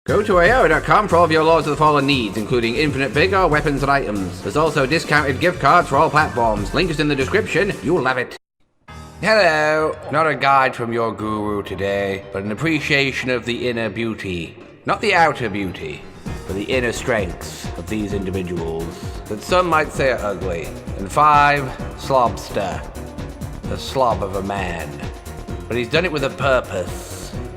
Go to AO.com for all of your Lords of the Fallen needs, including infinite vigor, weapons, and items. There's also discounted gift cards for all platforms. Link is in the description. You'll love it. Hello. Not a guide from your guru today, but an appreciation of the inner beauty. Not the outer beauty, but the inner strengths of these individuals that some might say are ugly. And 5, Slobster. The slob of a man. But he's done it with a purpose.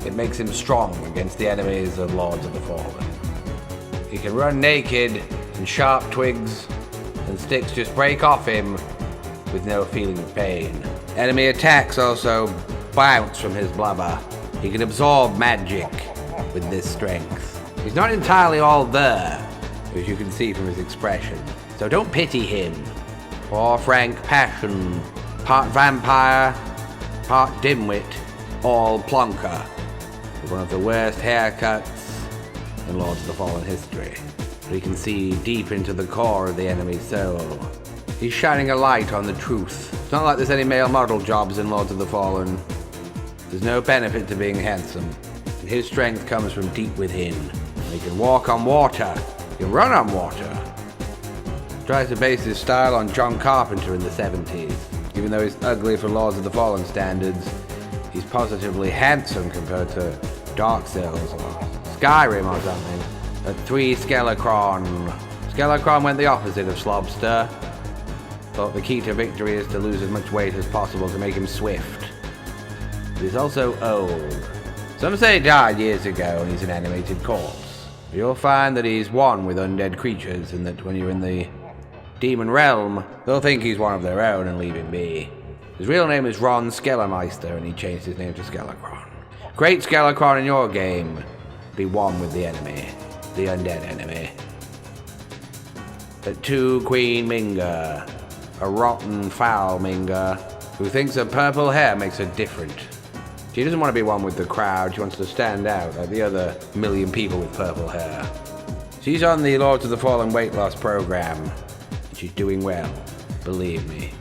It makes him strong against the enemies of Lords of the Fallen. He can run naked, and sharp twigs and sticks just break off him with no feeling of pain. Enemy attacks also bounce from his blubber. He can absorb magic with this strength. He's not entirely all there, as you can see from his expression, so don't pity him. Poor Frank Passion, part vampire, part dimwit, all plonker, with one of the worst haircuts in Lords of the Fallen history. But he can see deep into the core of the enemy's soul. He's shining a light on the truth. It's not like there's any male model jobs in Lords of the Fallen. There's no benefit to being handsome. And his strength comes from deep within. He can walk on water. He can run on water. He tries to base his style on John Carpenter in the 70s. Even though he's ugly for Lords of the Fallen standards, he's positively handsome compared to Dark Souls or Skyrim or something. At 3, Skelecron. Skelecron went the opposite of Slobster. Thought the key to victory is to lose as much weight as possible to make him swift. But he's also old. Some say he died years ago and he's an animated corpse. But you'll find that he's one with undead creatures, and that when you're in the demon realm, they'll think he's one of their own and leave him be. His real name is Ron Skellermeister, and he changed his name to Skelecron. Great Skelecron in your game. Be one with the enemy. The undead enemy. At 2, Queen Minga. A rotten, foul Minga, who thinks her purple hair makes her different. She doesn't want to be one with the crowd. She wants to stand out like the other million people with purple hair. She's on the Lords of the Fallen weight loss program. And she's doing well. Believe me.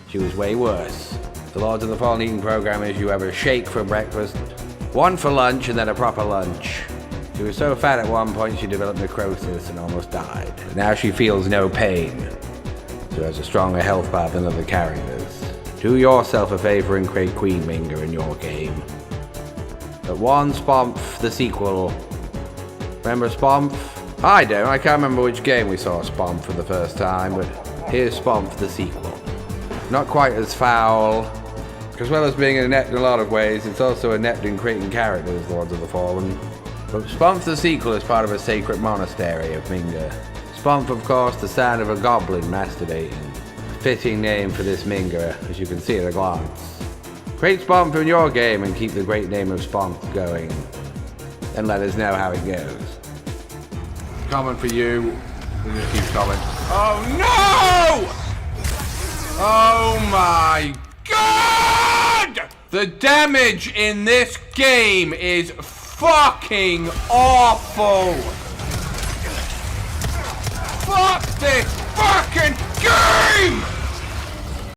She was way worse. The Lords of the Fallen eating program is you have a shake for breakfast, one for lunch, and then a proper lunch. She was so fat at one point she developed necrosis and almost died. But now she feels no pain. So has a stronger health bar than other characters. Do yourself a favor and create Queen Minga in your game. But 1, Spomf, the sequel. Remember Spomf? I don't. I can't remember which game we saw Spomf for the first time, but here's Spomf, the sequel. Not quite as foul. As well as being inept in a lot of ways, it's also inept in creating characters, Lords of the Fallen. But Spomf, the sequel, is part of a sacred monastery of Minga. Spomf, of course, the sound of a goblin masturbating. A fitting name for this Minga, as you can see at a glance. Create Spomf in your game and keep the great name of Spomf going. And let us know how it goes. Comment for you. We're gonna keep comment. Oh no! Oh my god! The damage in this game is fucking awful! Fuck this fucking game!